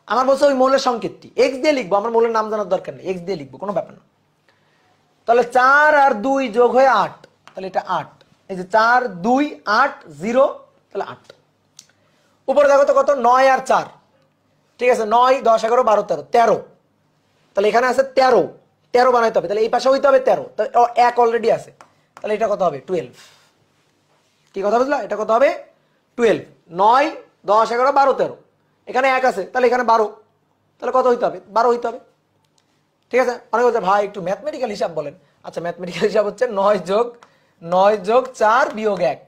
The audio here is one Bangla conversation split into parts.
আমার বলছে ওই মৌলের সংকেতটি এক্স দিয়ে লিখবো, আমার মৌলের নাম জানার দরকার নেই, এক্স দিয়ে লিখবো, কোনো ব্যাপার না। তাহলে 4 আর 2 যোগ হয়ে 8, তাহলে এটা 8, এই যে 4 2 8 0, তাহলে 8। উপরে দেখো তো কত, 9 আর 4, ঠিক আছে, 9 10 11 12 13 13, তাহলে এখানে আছে 13, 13 বানাইতে হবে, তাহলে এই পাশে হইতে হবে 13, তাহলে 1 অলরেডি আছে, তাহলে এটা কত হবে 12। কি কথা বুঝলা, এটা কত হবে 12। 9 10 11 12 13, এখানে 1 আছে, তাহলে এখানে 12, তাহলে কত হইতে হবে 12 হইতে হবে, ঠিক আছে। অনেক বলছে ভাই একটু ম্যাথমেটিক্যাল হিসাব বলেন, আচ্ছা ম্যাথমেটিক্যাল হিসাব হচ্ছে 9 যোগ 4 বিয়োগ 1,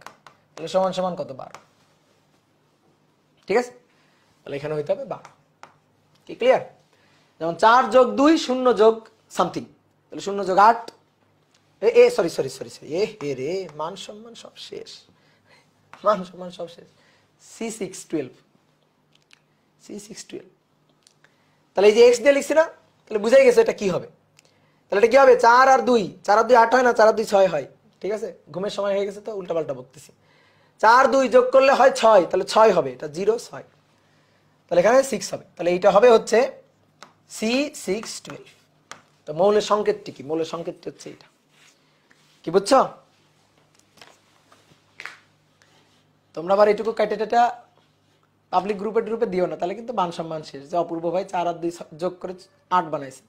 তাহলে সমান সমান কত 12, ঠিক আছে, তাহলে এখানে হইতে হবে 12। কি ক্লিয়ার? যেমন 4 যোগ 2 0 যোগ সামথিং, তাহলে 0 যোগ 8, সরি এ রে, মান সম্মান সব শেষ, মান সম্মান সব শেষ, C6 12, তাহলে এই যে x দিয়ে লিখছি না, তাহলে বুঝাই গেছে এটা কি হবে। তাহলে এটা কি হবে 4 আর 2 8 হয় না, 4 আর 2 6 হয়, ঠিক আছে, ঘুমের সময় হয়ে গেছে তো উল্টাপাল্টা বকতেছি। 4 2 যোগ করলে হয় 6, তাহলে 6 হবে, এটা 0 6, তাহলে এখানে 6 হবে, তাহলে এইটা হবে হচ্ছে C6 12। তো মৌলের সংকেতটি কি, মৌলের সংকেতটি হচ্ছে এটা, কি বুঝছো? তোমরা আবার এইটুকু কাটে টাটা পাবলিক গ্রুপে দিও না, তাহলে কিন্তু মান সম্মান শেষ, যে অপূর্ব ভাই 4 আর 2 যোগ করে 8 বানাইছে।